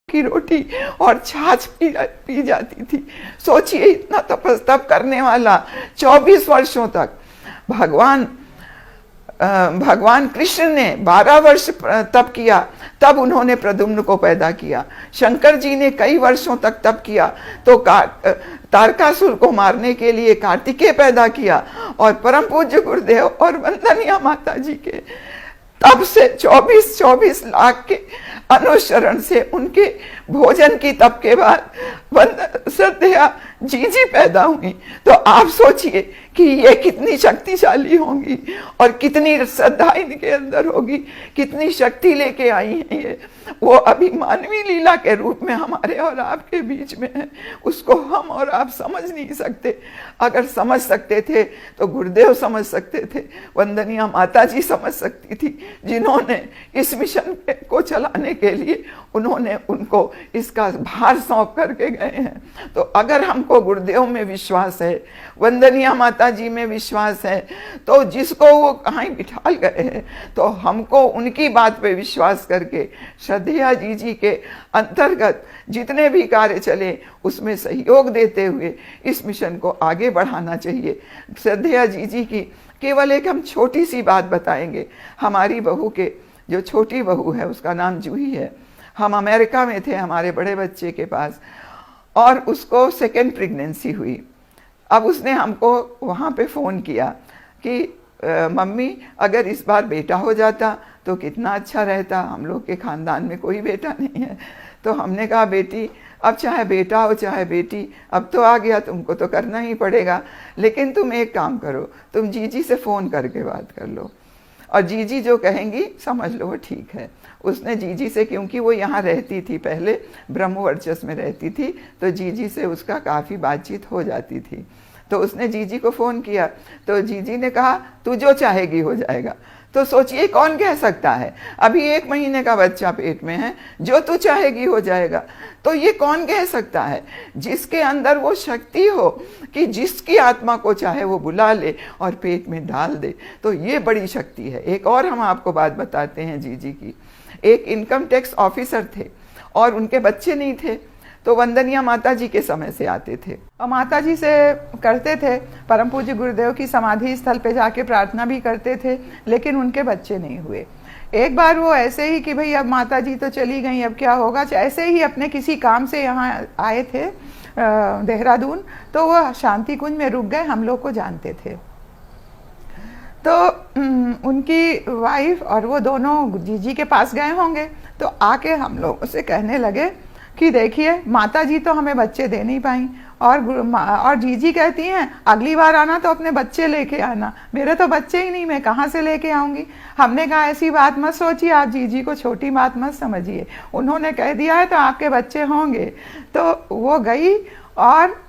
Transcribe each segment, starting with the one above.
की रोटी और छाछ पी जाती थी। सोचिए, इतना तप करने वाला 24 वर्षों तक। भगवान कृष्ण ने 12 वर्ष तप किया, तब उन्होंने प्रद्युम्न को पैदा किया। शंकर जी ने कई वर्षों तक तप किया तो तारकासुर को मारने के लिए कार्तिकेय पैदा किया। और परम पूज्य गुरुदेव और वंदनीय माता जी के तब से 24 लाख के अनुसरण से, उनके भोजन की तप के बाद श्रद्धेया जी पैदा हुई। तो आप सोचिए कि ये कितनी शक्तिशाली होंगी और कितनी श्रद्धा इनके अंदर होगी, कितनी शक्ति लेके आई हैं ये। वो अभी मानवीय लीला के रूप में हमारे और आपके बीच में है, उसको हम और आप समझ नहीं सकते। अगर समझ सकते थे तो गुरुदेव समझ सकते थे, वंदनीय माता जी समझ सकती थी, जिन्होंने इस मिशन को चलाने के लिए उन्होंने उनको इसका भार सौंप करके गए हैं। तो अगर हमको गुरुदेव में विश्वास है, वंदनीय माता जी में विश्वास है, तो जिसको वो कहीं बिठा गए हैं, तो हमको उनकी बात पे विश्वास करके श्रद्धेया जी के अंतर्गत जितने भी कार्य चले उसमें सहयोग देते हुए इस मिशन को आगे बढ़ाना चाहिए। श्रद्धेया जी की केवल एक हम छोटी सी बात बताएंगे। हमारी बहू के, जो छोटी बहू है उसका नाम जूही है, हम अमेरिका में थे हमारे बड़े बच्चे के पास, और उसको सेकेंड प्रेगनेंसी हुई। अब उसने हमको वहाँ पे फ़ोन किया कि मम्मी अगर इस बार बेटा हो जाता तो कितना अच्छा रहता, हम लोग के ख़ानदान में कोई बेटा नहीं है। तो हमने कहा बेटी, अब चाहे बेटा हो चाहे बेटी, अब तो आ गया, तुमको तो करना ही पड़ेगा, लेकिन तुम एक काम करो, तुम जीजी से फ़ोन करके बात कर लो और जीजी जो कहेंगी समझ लो ठीक है। उसने जीजी से, क्योंकि वो यहाँ रहती थी पहले, ब्रह्मवर्चस्व में रहती थी, तो जीजी से उसका काफ़ी बातचीत हो जाती थी। तो उसने जीजी को फ़ोन किया तो जीजी ने कहा तू जो चाहेगी हो जाएगा। तो सोचिए कौन कह सकता है, अभी 1 महीने का बच्चा पेट में है, जो तू चाहेगी हो जाएगा। तो ये कौन कह सकता है? जिसके अंदर वो शक्ति हो कि जिसकी आत्मा को चाहे वो बुला ले और पेट में डाल दे, तो ये बड़ी शक्ति है। एक और हम आपको बात बताते हैं जीजी की। एक इनकम टैक्स ऑफिसर थे और उनके बच्चे नहीं थे, तो वंदनीय माता जी के समय से आते थे और माता जी से करते थे, परम पूज्य गुरुदेव की समाधि स्थल पे जाके प्रार्थना भी करते थे, लेकिन उनके बच्चे नहीं हुए। एक बार वो ऐसे ही कि भाई अब माता जी तो चली गई, अब क्या होगा, ऐसे ही अपने किसी काम से यहाँ आए थे देहरादून, तो वो शांति कुंज में रुक गए, हम लोग को जानते थे। तो उनकी वाइफ और वो दोनों जीजी के पास गए होंगे, तो आके हम लोगों से कहने लगे कि देखिए माता जी तो हमें बच्चे दे नहीं पाई, और जीजी कहती हैं अगली बार आना तो अपने बच्चे लेके आना। मेरे तो बच्चे ही नहीं, मैं कहाँ से लेके आऊँगी। हमने कहा ऐसी बात मत सोचिए, आप जीजी को छोटी बात मत समझिए, उन्होंने कह दिया है तो आपके बच्चे होंगे। तो वो गई और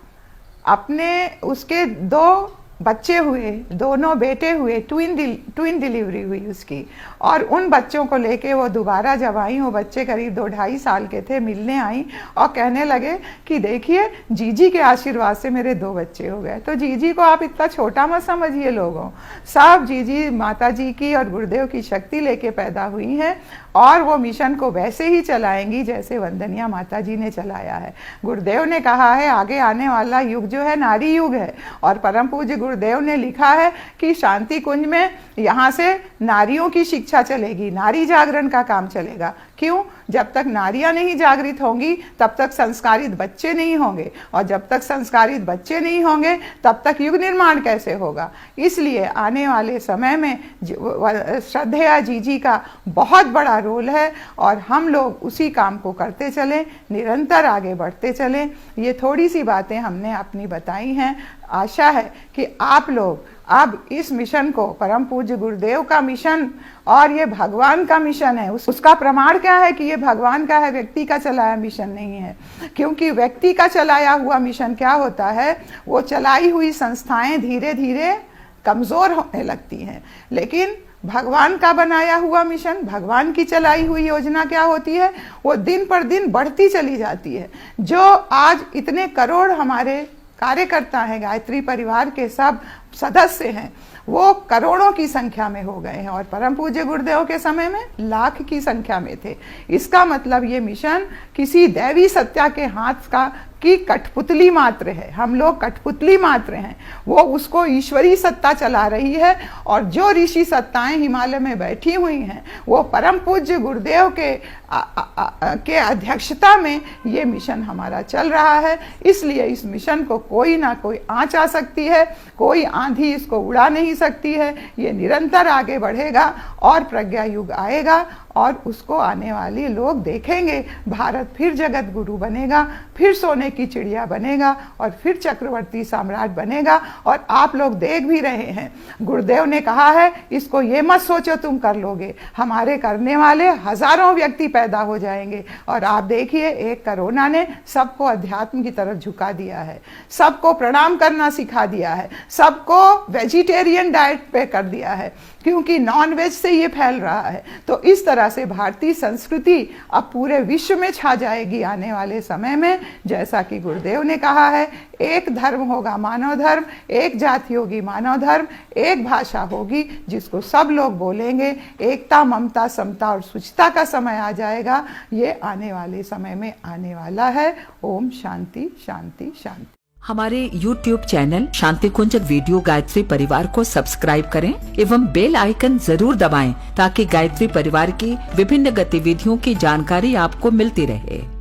अपने उसके 2 बच्चे हुए, दोनों बेटे हुए, ट्विन डिलीवरी हुई उसकी। और उन बच्चों को लेके वो दोबारा जब आई, वो बच्चे करीब 2-2.5 साल के थे, मिलने आई और कहने लगे कि देखिए जीजी के आशीर्वाद से मेरे 2 बच्चे हो गए। तो जीजी को आप इतना छोटा मत समझिए लोगों, सब जीजी माता जी की और गुरुदेव की शक्ति लेके पैदा हुई हैं और वो मिशन को वैसे ही चलाएंगी जैसे वंदनीय माता जी ने चलाया है। गुरुदेव ने कहा है आगे आने वाला युग जो है नारी युग है, और परम पूज्य गुरुदेव ने लिखा है कि शांति कुंज में यहाँ से नारियों की शिक्षा चलेगी, नारी जागरण का काम चलेगा। क्यों? जब तक नारियां नहीं जागृत होंगी तब तक संस्कारित बच्चे नहीं होंगे, और जब तक संस्कारित बच्चे नहीं होंगे तब तक युग निर्माण कैसे होगा। इसलिए आने वाले समय में श्रद्धेया जीजी का बहुत बड़ा रोल है और हम लोग उसी काम को करते चलें, निरंतर आगे बढ़ते चलें। ये थोड़ी सी बातें हमने अपनी बताई हैं। आशा है कि आप लोग अब इस मिशन को, परम पूज्य गुरुदेव का मिशन और ये भगवान का मिशन है, उसका प्रमाण क्या है कि ये भगवान का है, व्यक्ति का चलाया मिशन नहीं है। क्योंकि व्यक्ति का चलाया हुआ मिशन क्या होता है, वो चलाई हुई संस्थाएं धीरे धीरे कमज़ोर होने लगती हैं, लेकिन भगवान का बनाया हुआ मिशन, भगवान की चलाई हुई योजना क्या होती है, वो दिन पर दिन बढ़ती चली जाती है। जो आज इतने करोड़ हमारे कार्यकर्ता हैं गायत्री परिवार के, सब सदस्य हैं वो करोड़ों की संख्या में हो गए हैं और परम पूज्य गुरुदेव के समय में लाख की संख्या में थे। इसका मतलब ये मिशन किसी दैवी सत्ता के हाथ का की कठपुतली मात्र है। हम लोग कठपुतली मात्र हैं, वो उसको ईश्वरी सत्ता चला रही है और जो ऋषि सत्ताएं हिमालय में बैठी हुई हैं वो परम पूज्य गुरुदेव के अध्यक्षता में ये मिशन हमारा चल रहा है। इसलिए इस मिशन को कोई ना कोई आंच आ सकती है, कोई आंधी इसको उड़ा नहीं सकती है। ये निरंतर आगे बढ़ेगा और प्रज्ञा युग आएगा और उसको आने वाले लोग देखेंगे। भारत फिर जगत गुरु बनेगा, फिर सोने की चिड़िया बनेगा और फिर चक्रवर्ती सम्राट बनेगा। और आप लोग देख भी रहे हैं, गुरुदेव ने कहा है इसको ये मत सोचो तुम कर लोगे, हमारे करने वाले हजारों व्यक्ति पैदा हो जाएंगे। और आप देखिए एक कोरोना ने सबको अध्यात्म की तरफ झुका दिया है, सबको प्रणाम करना सिखा दिया है, सबको वेजिटेरियन डाइट पे कर दिया है, क्योंकि नॉन वेज से ये फैल रहा है। तो इस तरह से भारतीय संस्कृति अब पूरे विश्व में छा जाएगी आने वाले समय में। जैसा कि गुरुदेव ने कहा है, एक धर्म होगा मानव धर्म, एक जाति होगी मानव धर्म, एक भाषा होगी जिसको सब लोग बोलेंगे। एकता, ममता, समता और शुचिता का समय आ जाएगा। ये आने वाले समय में आने वाला है। ओम शांति शांति शांति। हमारे YouTube चैनल शांति कुंज वीडियो गायत्री परिवार को सब्सक्राइब करें एवं बेल आइकन जरूर दबाएं ताकि गायत्री परिवार की विभिन्न गतिविधियों की जानकारी आपको मिलती रहे।